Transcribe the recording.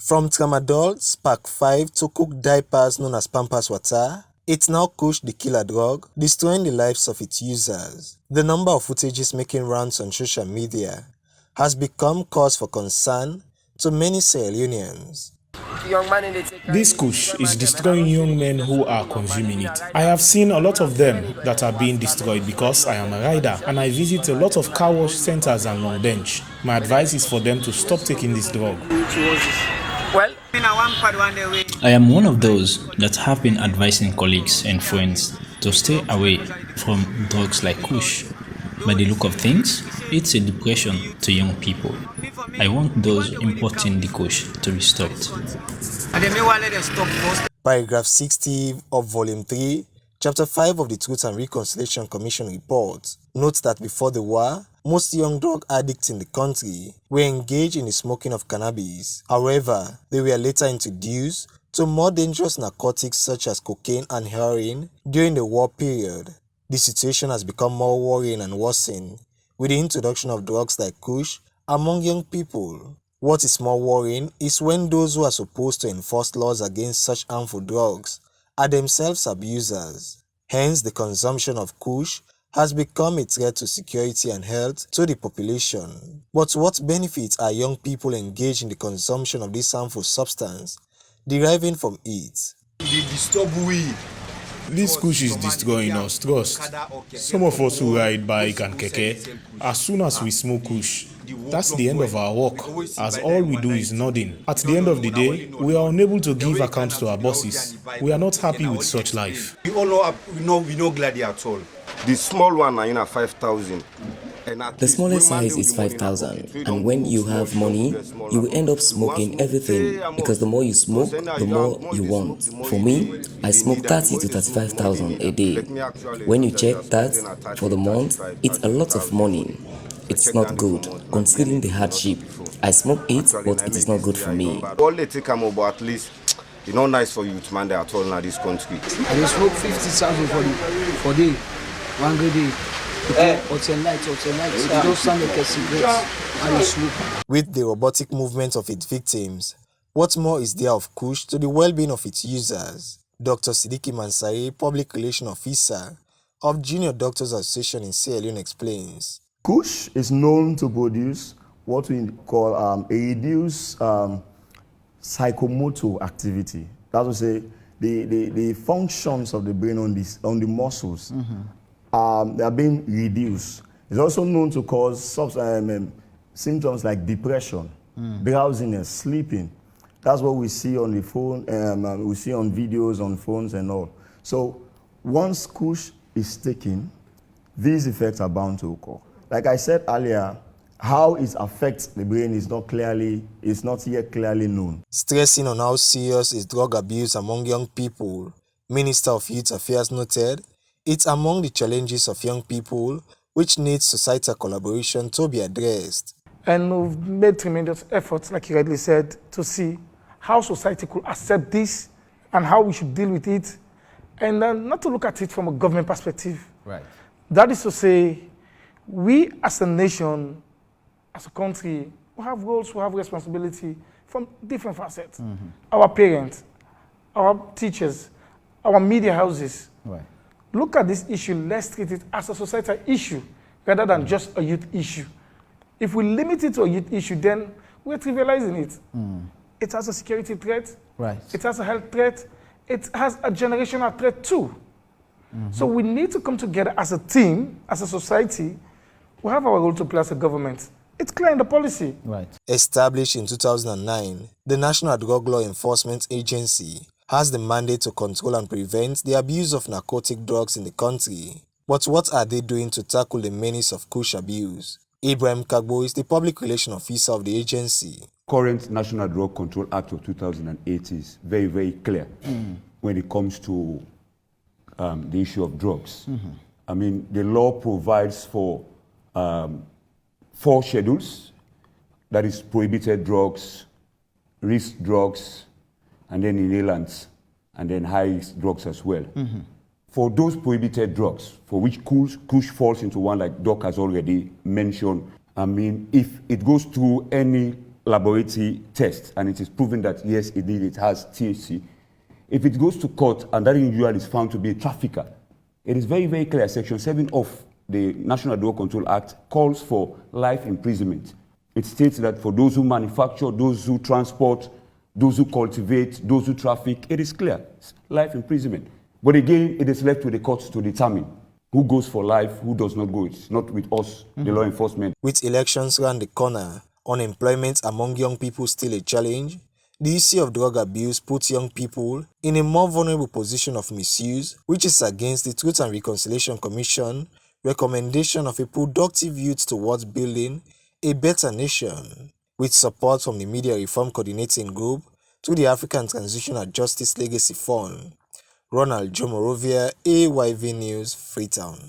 From tramadol, Spark 5 to cook diapers known as Pampers Water, it's now Kush the killer drug, destroying the lives of its users. The number of footages making rounds on social media has become cause for concern to many Sierra Leoneans. This kush is destroying young men who are consuming it. I have seen a lot of them that are being destroyed because I am a rider and I visit a lot of car wash centers and long bench. My advice is for them to stop taking this drug. I am one of those that have been advising colleagues and friends to stay away from drugs like kush. By the look of things, it's a depression to young people. I want those importing the kush to be stopped. Paragraph 60 of Volume 3, Chapter 5 of the Truth and Reconciliation Commission report notes that before the war, most young drug addicts in the country were engaged in the smoking of cannabis. However, they were later introduced to more dangerous narcotics such as cocaine and heroin during the war period. The situation has become more worrying and worsened with the introduction of drugs like kush among young people. What is more worrying is when those who are supposed to enforce laws against such harmful drugs are themselves abusers. Hence, the consumption of kush has become a threat to security and health to the population. But what benefits are young people engaged in the consumption of this harmful substance deriving from it? This kush is destroying us, trust. Some of us who ride bike and keke, as soon as we smoke kush, that's the end of our work, as all we do is nodding. At the end of the day, we are unable to give accounts to our bosses. We are not happy with such life. We all know we no glad at all. The small one are 5,000. The smallest size is 5,000, and when you have money, you will end up smoking everything, because the more you smoke, the more you want. For me, I smoke 30 to 35,000 a day. When you check that for the month, it's a lot of money. It's not good, considering the hardship. I smoke it, but it is not good for me. All they take them over, at least it's not nice for youth man at all in this country. I smoke 50,000 for day, one good day. With the robotic movement of its victims, what more is there of kush to the well-being of its users? Dr. Sidiki Mansari, Public Relations Officer of Junior Doctors Association in Sierra Leone, explains. Kush is known to produce what we call a reduced psychomotor activity. That will say the functions of the brain on the muscles. They are being reduced. It's also known to cause symptoms like depression, drowsiness, sleeping. That's what we see on the phone, we see on videos, on phones and all. So once kush is taken, these effects are bound to occur. Like I said earlier, how it affects the brain is not yet clearly known. Stressing on how serious is drug abuse among young people, Minister of Youth Affairs noted, it's among the challenges of young people which needs societal collaboration to be addressed. And we've made tremendous efforts, like you rightly said, to see how society could accept this and how we should deal with it, and not to look at it from a government perspective. Right. That is to say, we as a nation, as a country, we have roles, we have responsibility from different facets. Our parents, our teachers, our media houses. Right. Look at this issue, let's treat it as a societal issue rather than just a youth issue. If we limit it to a youth issue, then we're trivializing it. It has a security threat, right. It has a health threat, it has a generational threat too. So we need to come together as a team, as a society. We have our role to play as a government. It's clear in the policy. Right. Established in 2009, the National Drug Law Enforcement Agency has the mandate to control and prevent the abuse of narcotic drugs in the country. But what are they doing to tackle the menace of kush abuse? Ibrahim Kagbo is the Public Relations Officer of the agency. Current National Drug Control Act of 2008 is very, very clear when it comes to the issue of drugs. I mean, the law provides for 4 schedules, that is prohibited drugs, risk drugs, and then inhalants, and then high-risk drugs as well. For those prohibited drugs, for which kush falls into one, like Doc has already mentioned, I mean, if it goes through any laboratory test and it is proven that yes, indeed it has THC, if it goes to court and that individual is found to be a trafficker, it is very, very clear. Section 7 of the National Drug Control Act calls for life imprisonment. It states that for those who manufacture, those who transport, those who cultivate, those who traffic, it is clear. It's life imprisonment. But again, it is left to the courts to determine who goes for life, who does not go. It's not with us, the law enforcement. With elections around the corner, unemployment among young people still a challenge, the issue of drug abuse puts young people in a more vulnerable position of misuse, which is against the Truth and Reconciliation Commission recommendation of a productive youth towards building a better nation. With support from the Media Reform Coordinating Group to the African Transitional Justice Legacy Fund. Ronald Jomorovia, AYV News, Freetown.